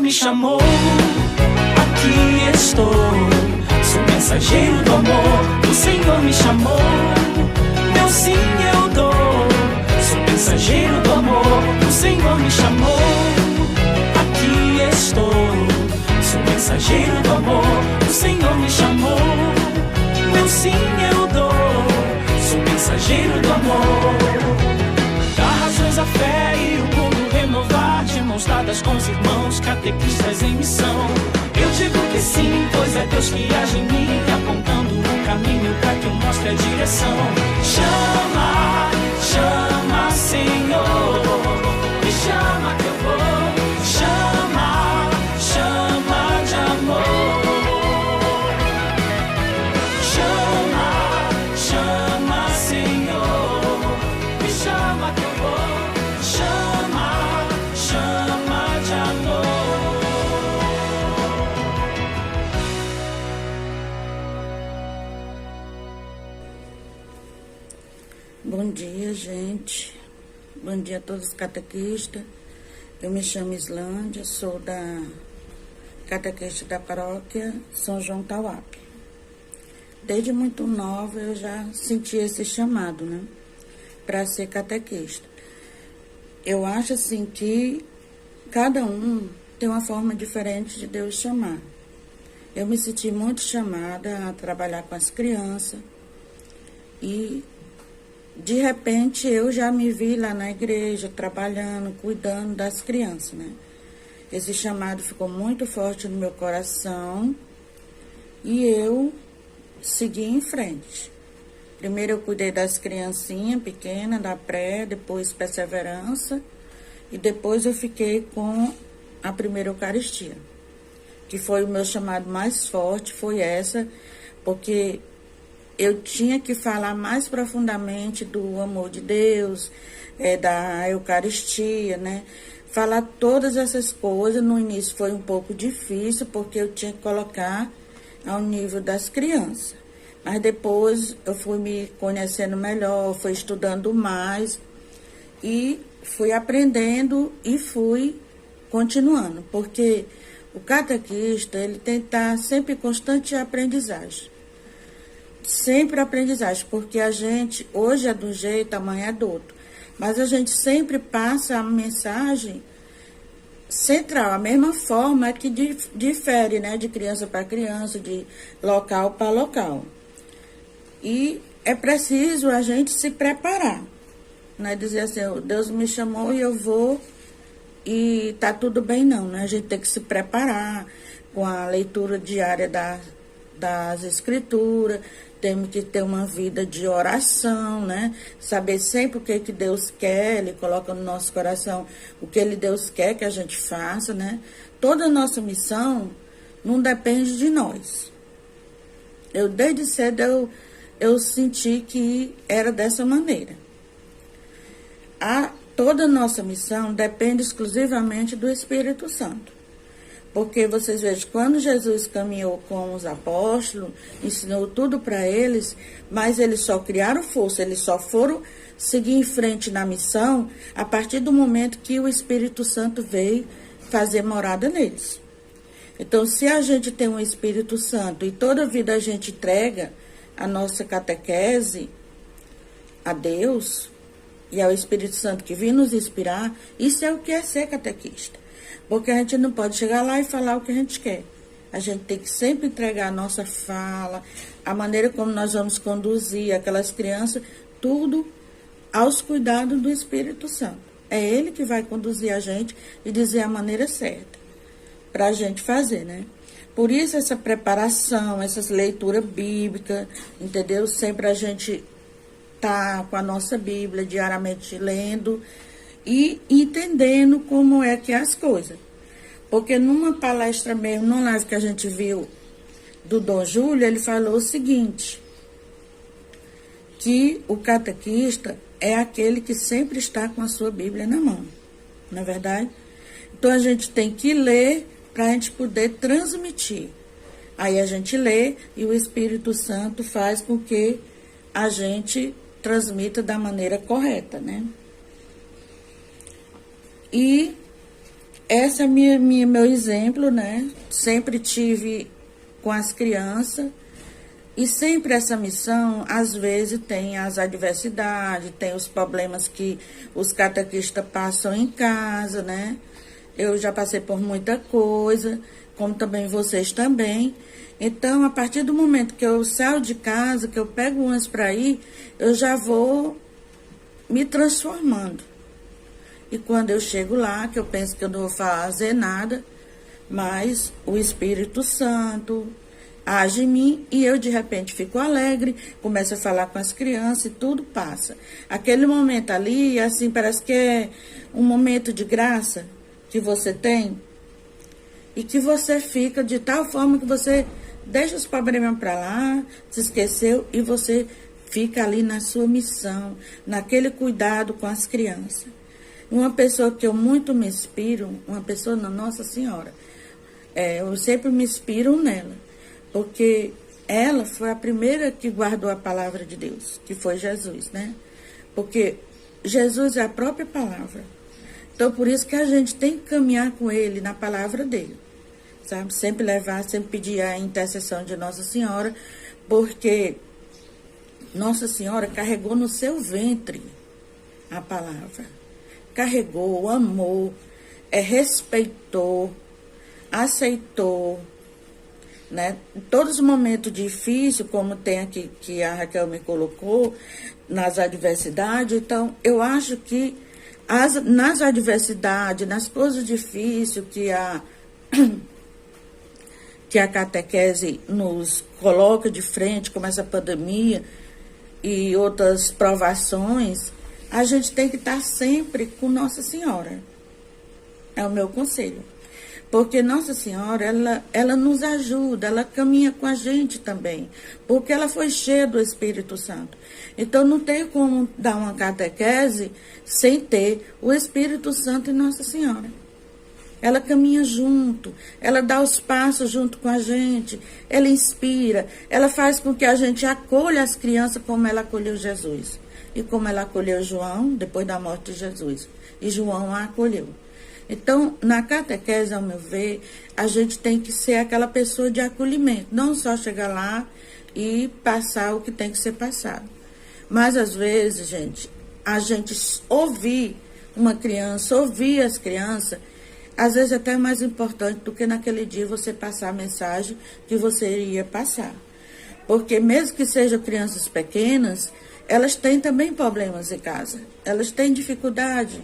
me chamou, aqui estou. Sou mensageiro do amor, o Senhor me chamou. Meu sim eu dou. Sou mensageiro do amor, o Senhor me chamou. Aqui estou. Sou mensageiro do amor, o Senhor me chamou. Meu sim eu dou. Sou mensageiro do amor. Dá razões à fé e o mundo renovar, de mãos dadas com os irmãos catequistas em missão. Eu digo que sim, pois é Deus que age em mim, apontando o caminho para que eu mostre a direção. Chama, chama, Senhor, me chama que eu vou. Chama, chama de amor. Chama, chama, Senhor, me chama que eu vou. Chama, chama de amor. Bom dia, gente. Bom dia a todos os catequistas. Eu me chamo Islândia, sou da catequista da paróquia São João Tauape. Desde muito nova eu já senti esse chamado, né, para ser catequista. Eu acho assim que cada um tem uma forma diferente de Deus chamar. Eu me senti muito chamada a trabalhar com as crianças e de repente eu já me vi lá na igreja trabalhando, cuidando das crianças, né? Esse chamado ficou muito forte no meu coração e eu segui em frente. Primeiro eu cuidei das criancinhas pequenas, da pré, depois perseverança e depois eu fiquei com a primeira Eucaristia, que foi o meu chamado mais forte, foi essa, porque eu tinha que falar mais profundamente do amor de Deus, da Eucaristia, né? Falar todas essas coisas. No início foi um pouco difícil, porque eu tinha que colocar ao nível das crianças. Mas depois eu fui me conhecendo melhor, fui estudando mais e fui aprendendo e fui continuando. Porque o catequista, ele tem que estar sempre em constante aprendizagem. Sempre aprendizagem, porque a gente hoje é de um jeito, amanhã é do outro. Mas a gente sempre passa a mensagem central, a mesma forma que difere, né, de criança para criança, de local para local. E é preciso a gente se preparar, não é dizer assim, Deus me chamou e eu vou e tá tudo bem, não, né? A gente tem que se preparar com a leitura diária das escrituras. Temos que ter uma vida de oração, né? Saber sempre o que Deus quer, Ele coloca no nosso coração o que Deus quer que a gente faça, né? Toda a nossa missão não depende de nós. Eu, desde cedo, eu senti que era dessa maneira. Toda a nossa missão depende exclusivamente do Espírito Santo. Porque vocês vejam, quando Jesus caminhou com os apóstolos, ensinou tudo para eles, mas eles só criaram força, eles só foram seguir em frente na missão a partir do momento que o Espírito Santo veio fazer morada neles. Então, se a gente tem um Espírito Santo e toda vida a gente entrega a nossa catequese a Deus e ao Espírito Santo que vem nos inspirar, isso é o que é ser catequista. Porque a gente não pode chegar lá e falar o que a gente quer. A gente tem que sempre entregar a nossa fala, a maneira como nós vamos conduzir aquelas crianças, tudo aos cuidados do Espírito Santo. É Ele que vai conduzir a gente e dizer a maneira certa para a gente fazer, né? Por isso essa preparação, essas leituras bíblicas, entendeu? Sempre a gente tá com a nossa Bíblia diariamente lendo e entendendo como é que é as coisas. Porque numa palestra mesmo, numa live que a gente viu do Dom Júlio, ele falou o seguinte, que o catequista é aquele que sempre está com a sua Bíblia na mão, não é verdade? Então a gente tem que ler para a gente poder transmitir. Aí a gente lê e o Espírito Santo faz com que a gente transmita da maneira correta, né? E esse é meu exemplo, né? Sempre tive com as crianças. E sempre essa missão, às vezes, tem as adversidades, tem os problemas que os catequistas passam em casa, né? Eu já passei por muita coisa, como também vocês também. Então, a partir do momento que eu saio de casa, que eu pego o ônibus para ir, eu já vou me transformando. E quando eu chego lá, que eu penso que eu não vou fazer nada, mas o Espírito Santo age em mim e eu de repente fico alegre, começo a falar com as crianças e tudo passa. Aquele momento ali, assim, parece que é um momento de graça que você tem e que você fica de tal forma que você deixa os problemas para lá, se esqueceu e você fica ali na sua missão, naquele cuidado com as crianças. Uma pessoa que eu muito me inspiro, uma pessoa na Nossa Senhora, eu sempre me inspiro nela. Porque ela foi a primeira que guardou a palavra de Deus, que foi Jesus, né? Porque Jesus é a própria palavra. Então, por isso que a gente tem que caminhar com ele na palavra dele, sabe? Sempre levar, sempre pedir a intercessão de Nossa Senhora, porque Nossa Senhora carregou no seu ventre a palavra. Carregou, amou, respeitou, aceitou, né? Em todos os momentos difíceis, como tem aqui que a Raquel me colocou, nas adversidades, então eu acho que nas adversidades, nas coisas difíceis que a catequese nos coloca de frente, como essa pandemia e outras provações, a gente tem que estar sempre com Nossa Senhora. É o meu conselho. Porque Nossa Senhora, ela nos ajuda, ela caminha com a gente também, porque ela foi cheia do Espírito Santo. Então, não tem como dar uma catequese sem ter o Espírito Santo e Nossa Senhora. Ela caminha junto, ela dá os passos junto com a gente, ela inspira, ela faz com que a gente acolha as crianças como ela acolheu Jesus. E como ela acolheu João, depois da morte de Jesus. E João a acolheu. Então, na catequese, ao meu ver, a gente tem que ser aquela pessoa de acolhimento. Não só chegar lá e passar o que tem que ser passado. Mas, às vezes, a gente ouvir uma criança, ouvir as crianças, às vezes até é mais importante do que naquele dia você passar a mensagem que você iria passar. Porque mesmo que sejam crianças pequenas, elas têm também problemas em casa. Elas têm dificuldade,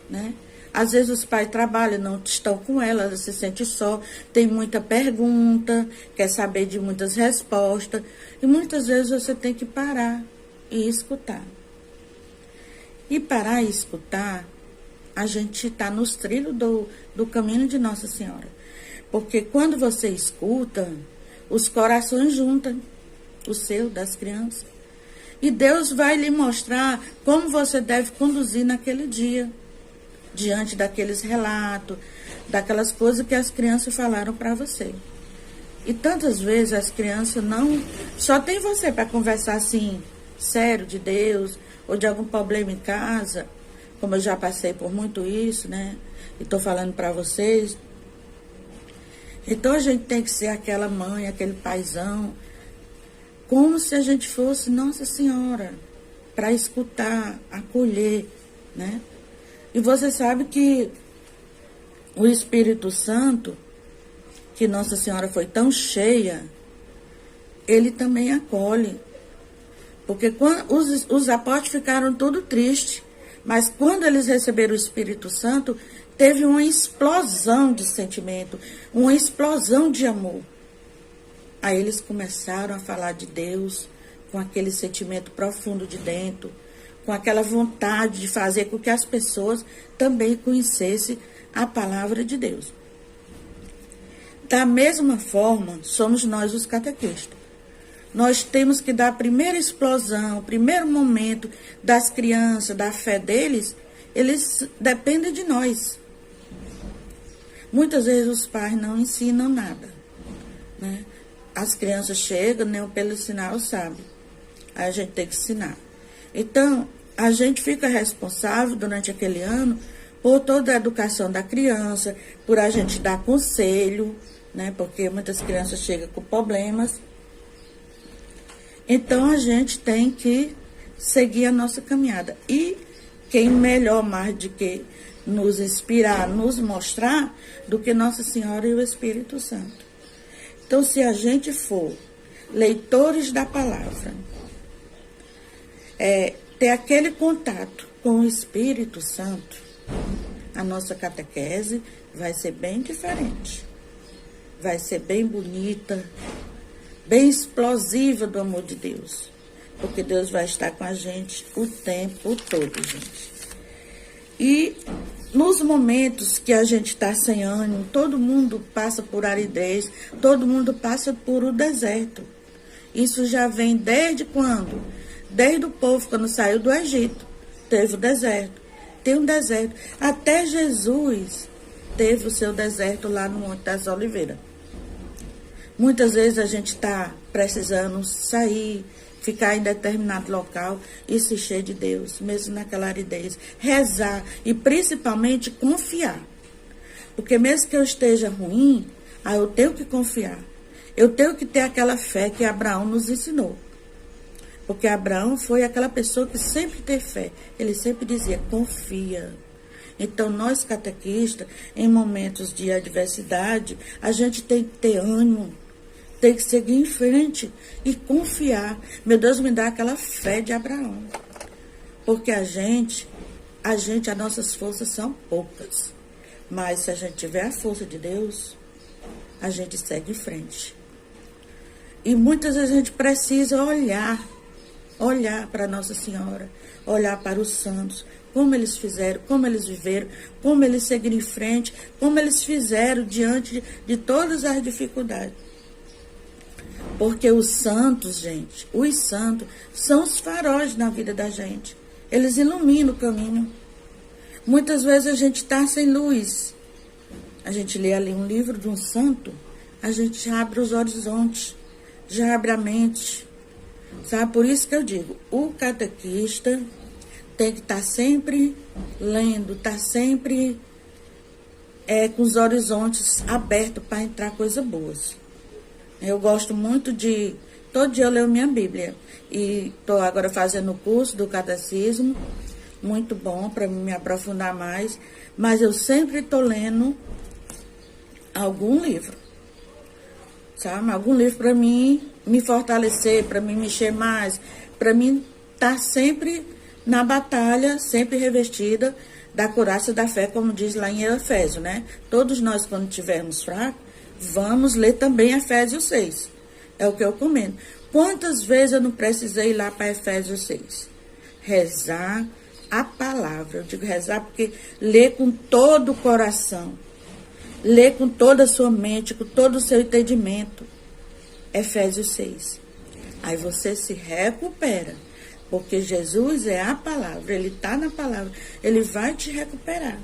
né? Às vezes os pais trabalham, não estão com elas se sentem só, tem muita pergunta, quer saber de muitas respostas. E muitas vezes você tem que parar e escutar. E parar e escutar, a gente está nos trilhos do caminho de Nossa Senhora. Porque quando você escuta, os corações juntam, o seu, das crianças. E Deus vai lhe mostrar como você deve conduzir naquele dia, diante daqueles relatos, daquelas coisas que as crianças falaram para você. E tantas vezes as crianças não... Só tem você para conversar assim, sério, de Deus, ou de algum problema em casa, como eu já passei por muito isso, né? E estou falando para vocês. Então a gente tem que ser aquela mãe, aquele paizão, como se a gente fosse Nossa Senhora, para escutar, acolher, né? E você sabe que o Espírito Santo, que Nossa Senhora foi tão cheia, ele também acolhe. Porque quando os apóstolos ficaram todos tristes, mas quando eles receberam o Espírito Santo, teve uma explosão de sentimento, uma explosão de amor. Aí eles começaram a falar de Deus com aquele sentimento profundo de dentro, com aquela vontade de fazer com que as pessoas também conhecessem a palavra de Deus. Da mesma forma, somos nós os catequistas. Nós temos que dar a primeira explosão, o primeiro momento das crianças, da fé deles, eles dependem de nós. Muitas vezes os pais não ensinam nada, né? As crianças chegam, nem pelo sinal sabe. Aí a gente tem que ensinar. Então, a gente fica responsável durante aquele ano por toda a educação da criança, por a gente dar conselho, né? Porque muitas crianças chegam com problemas. Então, a gente tem que seguir a nossa caminhada. E quem melhor mais do que nos inspirar, nos mostrar, do que Nossa Senhora e o Espírito Santo. Então, se a gente for leitores da palavra, ter aquele contato com o Espírito Santo, a nossa catequese vai ser bem diferente. Vai ser bem bonita, bem explosiva do amor de Deus. Porque Deus vai estar com a gente o tempo todo, gente. E nos momentos que a gente está sem ânimo, todo mundo passa por aridez, todo mundo passa por o deserto. Isso já vem desde quando? Desde o povo, quando saiu do Egito, teve o deserto. Tem um deserto. Até Jesus teve o seu deserto lá no Monte das Oliveiras. Muitas vezes a gente está precisando sair, ficar em determinado local e se encher de Deus, mesmo naquela aridez. Rezar e principalmente confiar. Porque mesmo que eu esteja ruim, eu tenho que confiar. Eu tenho que ter aquela fé que Abraão nos ensinou. Porque Abraão foi aquela pessoa que sempre teve fé. Ele sempre dizia, confia. Então, nós catequistas, em momentos de adversidade, a gente tem que ter ânimo, tem que seguir em frente e confiar. Meu Deus, me dá aquela fé de Abraão. Porque as nossas forças são poucas. Mas se a gente tiver a força de Deus, a gente segue em frente. E muitas vezes a gente precisa olhar para Nossa Senhora, olhar para os santos, como eles fizeram, como eles viveram, como eles seguiram em frente, como eles fizeram diante de todas as dificuldades. Porque os santos, gente, os santos são os faróis na vida da gente. Eles iluminam o caminho. Muitas vezes a gente está sem luz. A gente lê ali um livro de um santo, a gente abre os horizontes, já abre a mente. Sabe? Por isso que eu digo, o catequista tem que estar sempre lendo, estar sempre com os horizontes abertos para entrar coisas boas. Eu gosto muito todo dia eu leio minha Bíblia. E estou agora fazendo o curso do catecismo, muito bom para me aprofundar mais. Mas eu sempre estou lendo algum livro, sabe? Algum livro para mim me fortalecer, para mim mexer mais, para mim estar sempre na batalha, sempre revestida da couraça da fé, como diz lá em Efésios, né? Todos nós, quando estivermos fracos, vamos ler também Efésios 6. É o que eu comento. Quantas vezes eu não precisei ir lá para Efésios 6? Rezar a palavra. Eu digo rezar porque ler com todo o coração. Ler com toda a sua mente, com todo o seu entendimento. Efésios 6. Aí você se recupera. Porque Jesus é a palavra. Ele está na palavra. Ele vai te recuperar.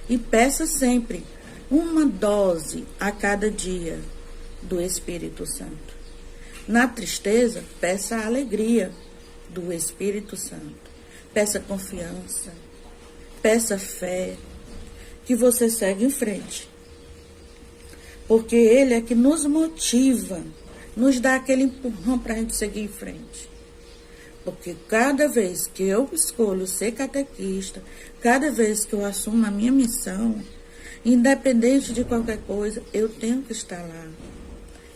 E peça sempre uma dose a cada dia do Espírito Santo. Na tristeza, peça a alegria do Espírito Santo. Peça confiança, peça fé, que você segue em frente. Porque Ele é que nos motiva, nos dá aquele empurrão para a gente seguir em frente. Porque cada vez que eu escolho ser catequista, cada vez que eu assumo a minha missão, independente de qualquer coisa, eu tenho que estar lá.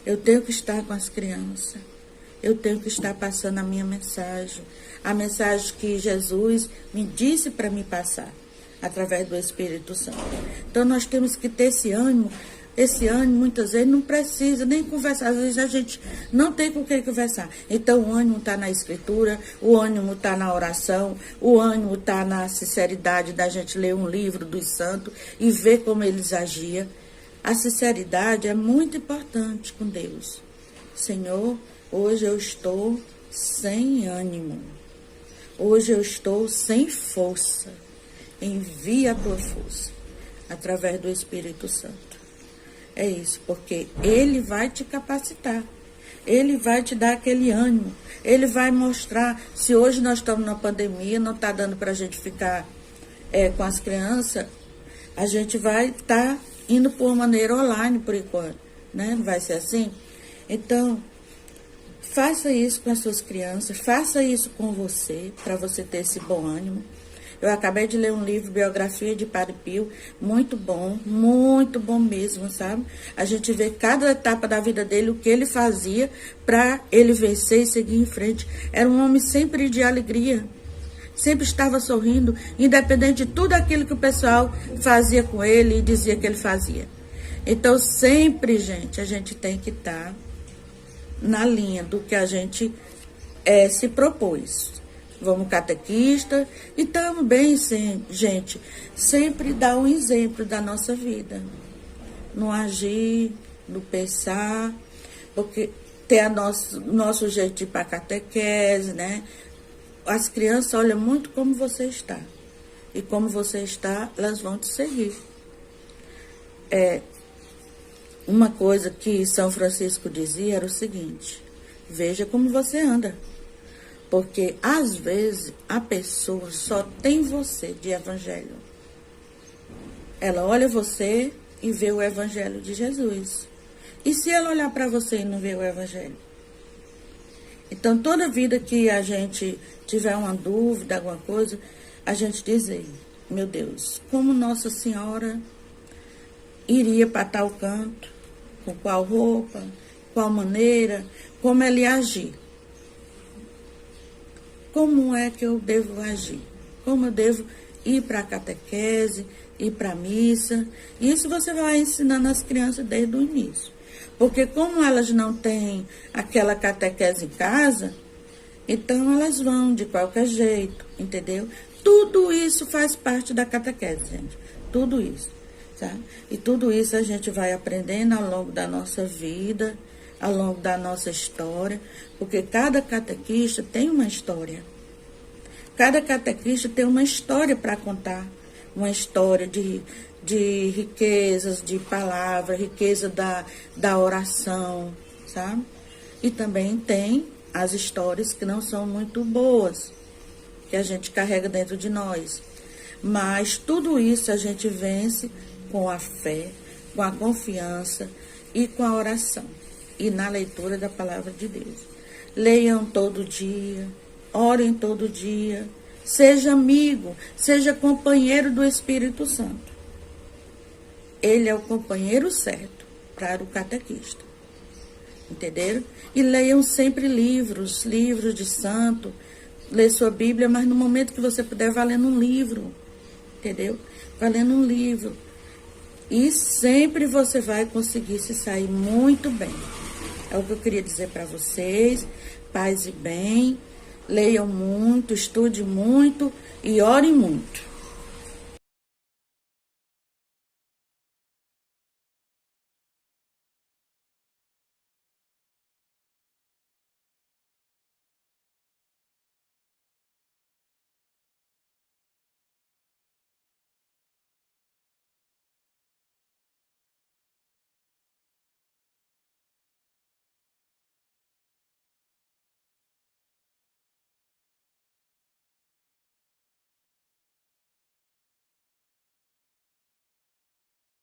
Eu tenho que estar com as crianças. Eu tenho que estar passando a minha mensagem. A mensagem que Jesus me disse para me passar, através do Espírito Santo. Então, nós temos que ter esse ânimo. Esse ânimo, muitas vezes, não precisa nem conversar. Às vezes, a gente não tem com quem conversar. Então, o ânimo está na Escritura, o ânimo está na oração, o ânimo está na sinceridade da gente ler um livro dos santos e ver como eles agiam. A sinceridade é muito importante com Deus. Senhor, hoje eu estou sem ânimo. Hoje eu estou sem força. Envia a tua força através do Espírito Santo. É isso, porque Ele vai te capacitar. Ele vai te dar aquele ânimo. Ele vai mostrar, se hoje nós estamos na pandemia, não está dando para a gente ficar com as crianças, a gente vai estar indo por maneira online por enquanto, né? Não vai ser assim? Então, faça isso com as suas crianças, faça isso com você, para você ter esse bom ânimo. Eu acabei de ler um livro, Biografia de Padre Pio, muito bom mesmo, sabe? A gente vê cada etapa da vida dele, o que ele fazia para ele vencer e seguir em frente. Era um homem sempre de alegria, sempre estava sorrindo, independente de tudo aquilo que o pessoal fazia com ele e dizia que ele fazia. Então, sempre, gente, a gente tem que estar na linha do que a gente se propôs. Vamos catequista e também, sim, gente, sempre dar um exemplo da nossa vida. No agir, no pensar, porque ter nosso jeito de ir para catequese, né? As crianças olham muito como você está. E como você está, elas vão te seguir. Uma coisa que São Francisco dizia era o seguinte: veja como você anda. Porque, às vezes, a pessoa só tem você de evangelho. Ela olha você e vê o evangelho de Jesus. E se ela olhar para você e não ver o evangelho? Então, toda vida que a gente tiver uma dúvida, alguma coisa, a gente dizer: meu Deus, como Nossa Senhora iria para tal canto, com qual roupa, qual maneira, como ela ia agir. Como é que eu devo agir? Como eu devo ir para a catequese, ir para a missa? Isso você vai ensinando as crianças desde o início. Porque como elas não têm aquela catequese em casa, então elas vão de qualquer jeito, entendeu? Tudo isso faz parte da catequese, gente. Tudo isso, tá? E tudo isso a gente vai aprendendo ao longo da nossa vida, ao longo da nossa história, porque cada catequista tem uma história. Cada catequista tem uma história para contar, uma história de riquezas, de palavras, riqueza da oração, sabe? E também tem as histórias que não são muito boas, que a gente carrega dentro de nós. Mas tudo isso a gente vence com a fé, com a confiança e com a oração. E na leitura da palavra de Deus. Leiam todo dia, orem todo dia, seja amigo, seja companheiro do Espírito Santo. Ele é o companheiro certo para o catequista. Entenderam? E leiam sempre livros de santo, lê sua Bíblia, mas no momento que você puder, vá lendo um livro, entendeu? Vá lendo um livro. E sempre você vai conseguir se sair muito bem. É o que eu queria dizer para vocês. Paz e bem. Leiam muito, estude muito e orem muito.